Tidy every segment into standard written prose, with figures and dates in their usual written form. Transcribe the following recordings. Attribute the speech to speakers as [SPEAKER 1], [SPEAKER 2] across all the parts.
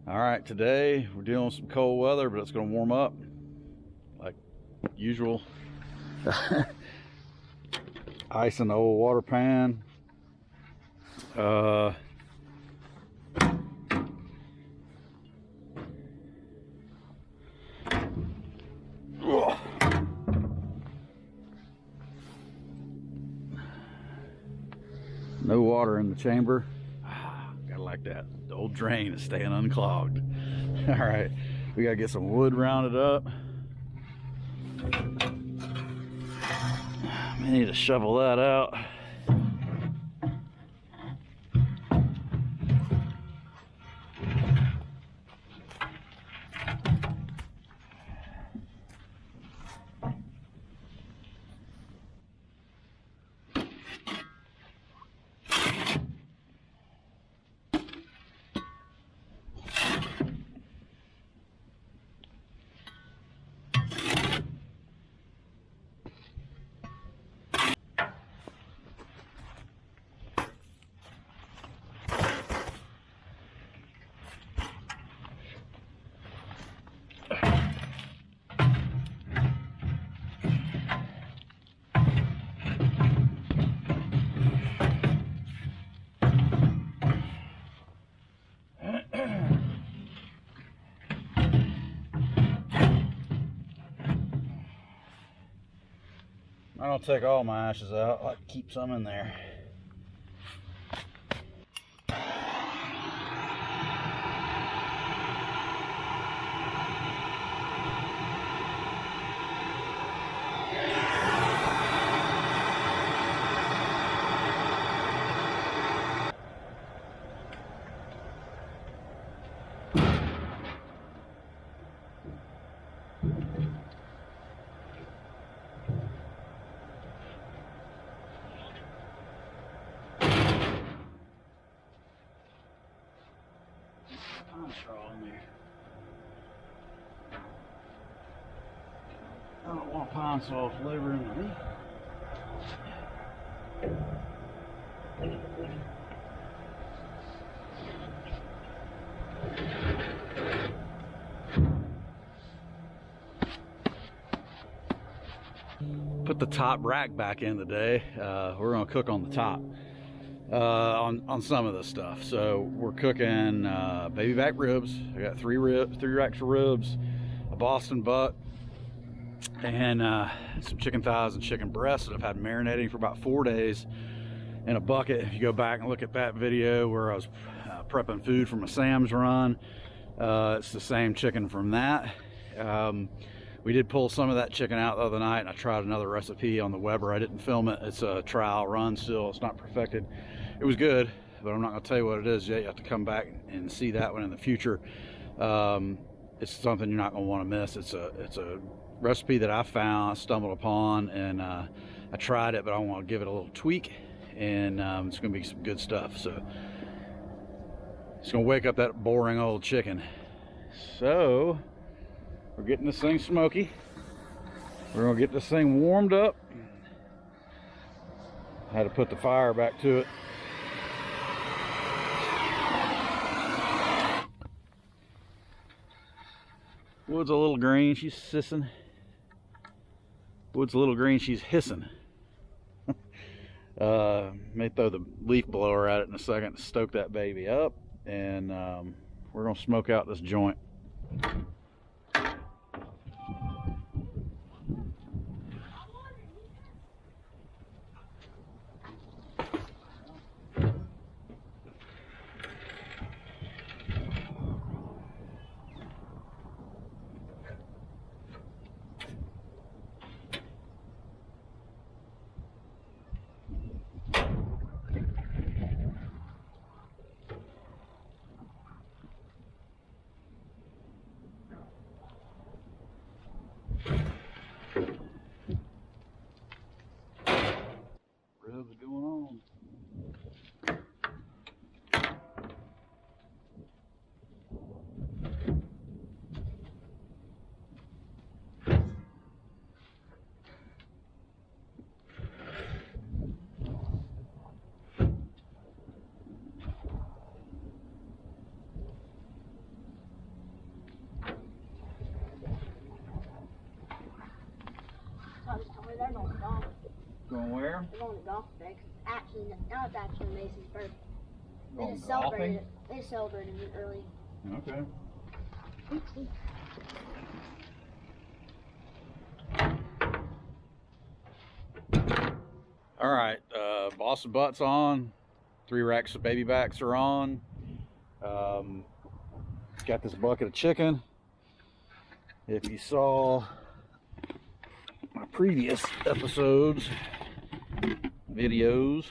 [SPEAKER 1] All right, today we're dealing with some cold weather, but it's going to warm up like usual. Ice in the old water pan. No water in the chamber. Gotta like that. The old drain is staying unclogged. All right, we gotta get some wood rounded up. I need to shovel that out. I don't take all my ashes out. I like to keep some in there. Pine straw in there. I don't want pine straw flavor in the meat. Put the top rack back in today. We're gonna cook on the top. On some of this stuff. So we're cooking baby back ribs. I got three racks of ribs, a Boston butt, and some chicken thighs and chicken breasts that I've had marinating for about 4 days in a bucket. If you go back and look at that video where I was prepping food from a Sam's run, it's the same chicken from that. We did pull some of that chicken out the other night, and I tried another recipe on the Weber. I didn't film it. It's a trial run still. It's not perfected. It was good, but I'm not going to tell you what it is yet. You have to come back and see that one in the future. It's something you're not going to want to miss. It's a recipe that I found, I stumbled upon, and I tried it, but I want to give it a little tweak, and it's going to be some good stuff. So it's going to wake up that boring old chicken. So we're getting this thing smoky. We're gonna get this thing warmed up. I had to put the fire back to it. Wood's a little green, she's sissing. Wood's a little green, she's hissing. May throw the leaf blower at it in a second to stoke that baby up, and we're gonna smoke out this joint. Going where?
[SPEAKER 2] We're going to golf today. Actually, now it's actually Mason's birthday. They
[SPEAKER 1] Going
[SPEAKER 2] just
[SPEAKER 1] golfing?
[SPEAKER 2] celebrated it. They celebrated it early.
[SPEAKER 1] Okay. All right, Boston Butt's on. 3 racks of baby backs are on. Got this bucket of chicken. If you saw my previous episodes, videos,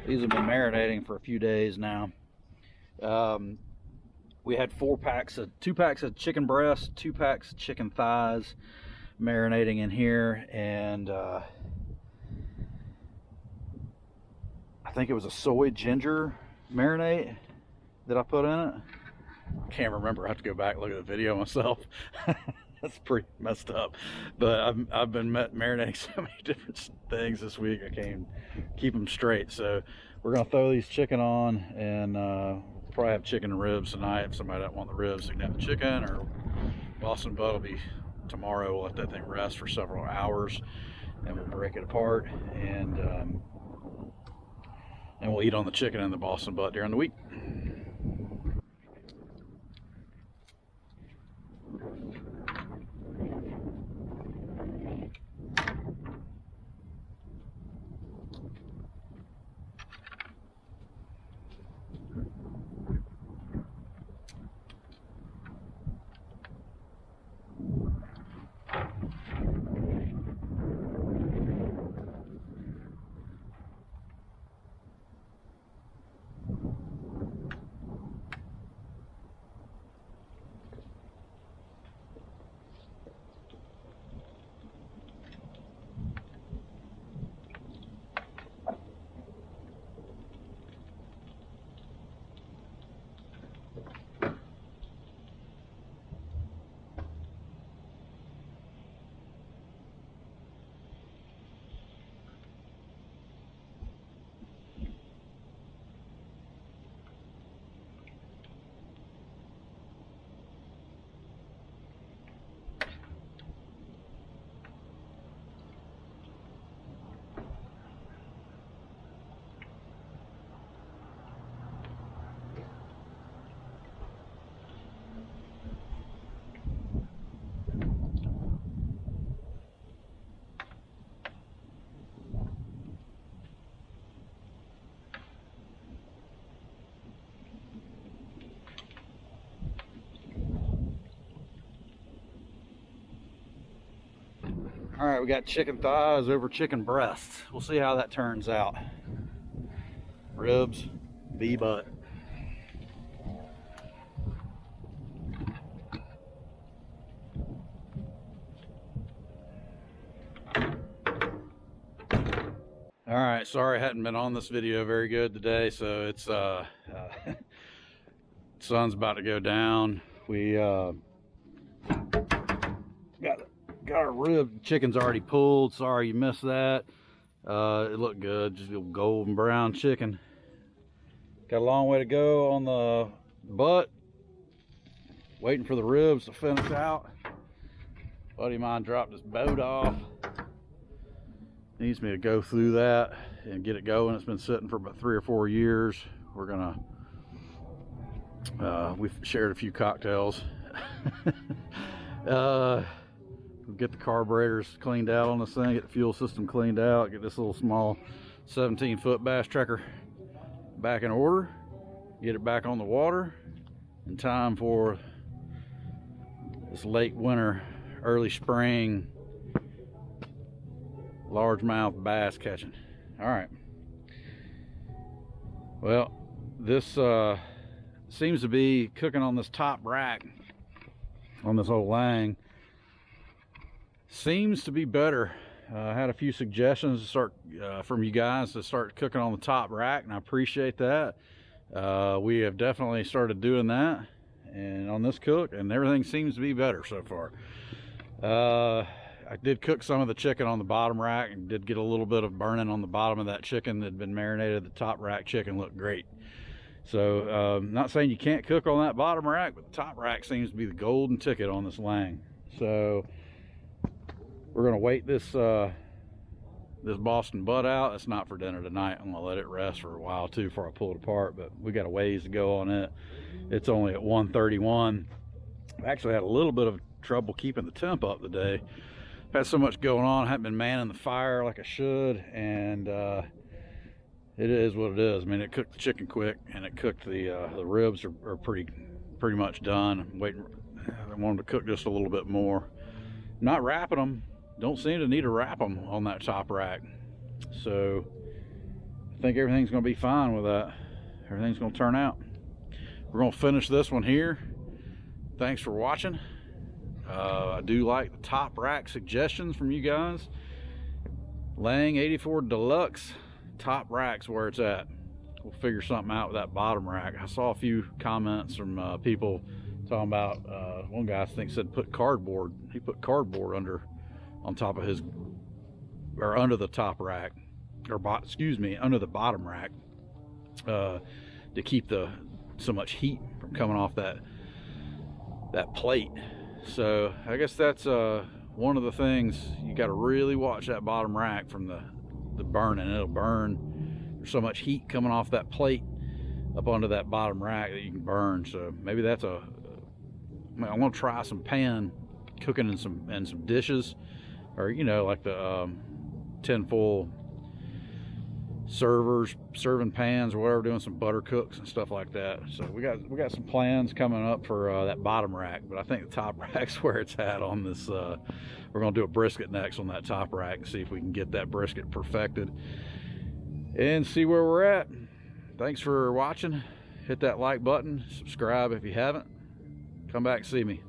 [SPEAKER 1] these have been marinating for a few days now. We had 2 packs of chicken breast, 2 packs of chicken thighs marinating in here, and I think it was a soy ginger marinade that I put in it. I can't remember. I have to go back and look at the video myself. That's pretty messed up. But I've been marinating so many different things this week, I can't keep them straight. So we're gonna throw these chicken on, and probably have chicken and ribs tonight. If somebody doesn't want the ribs, they can have the chicken, or Boston Butt will be tomorrow. We'll let that thing rest for several hours, and we'll break it apart, and we'll eat on the chicken and the Boston Butt during the week. All right, we got chicken thighs over chicken breasts. We'll see how that turns out. Ribs, B-butt. All right, sorry I hadn't been on this video very good today, so it's sun's about to go down. We got our rib. Chicken's already pulled. Sorry you missed that. It looked good, just a golden brown chicken. Got a long way to go on the butt. Waiting for the ribs to finish out. Buddy of mine dropped his boat off. Needs me to go through that and get it going. It's been sitting for about 3 or 4 years. We're gonna we've shared a few cocktails. Get the carburetors cleaned out on this thing, get the fuel system cleaned out, get this little small 17-foot bass tracker back in order, get it back on the water in time for this late winter, early spring largemouth bass catching. All right. Well, this seems to be cooking on this top rack on this old Lang. Seems to be better. I had a few suggestions to start from you guys to start cooking on the top rack, and I appreciate that. We have definitely started doing that, and on this cook, and everything seems to be better so far. I did cook some of the chicken on the bottom rack and did get a little bit of burning on the bottom of that chicken that had been marinated. The top rack chicken looked great. So not saying you can't cook on that bottom rack, but the top rack seems to be the golden ticket on this Lang. So we're gonna wait this this Boston butt out. It's not for dinner tonight. I'm gonna let it rest for a while too before I pull it apart, but we got a ways to go on it. It's only at 131. I actually had a little bit of trouble keeping the temp up today. I've had so much going on. I haven't been manning the fire like I should, and it is what it is. I mean, it cooked the chicken quick, and it cooked the ribs are pretty much done. I'm waiting. I want them to cook just a little bit more. Not wrapping them. Don't seem to need to wrap them on that top rack. So I think everything's going to be fine with that. Everything's going to turn out. We're going to finish this one here. Thanks for watching. I do like the top rack suggestions from you guys. Lang 84 Deluxe top rack's where it's at. We'll figure something out with that bottom rack. I saw a few comments from people talking about, one guy I think said put cardboard. He put cardboard on top of his, or under the top rack, or excuse me, under the bottom rack, to keep so much heat from coming off that plate. So I guess that's one of the things you got to really watch, that bottom rack from the burning. It'll burn. There's so much heat coming off that plate up onto that bottom rack that you can burn. So maybe that's I want to try some pan cooking in some dishes, or you know, like the 10 full serving pans or whatever, doing some butter cooks and stuff like that. So we got some plans coming up for that bottom rack, but I think the top rack's where it's at on this. We're gonna do a brisket next on that top rack and see if we can get that brisket perfected and see where we're at. Thanks for watching. Hit that like button, subscribe if you haven't. Come back and see me.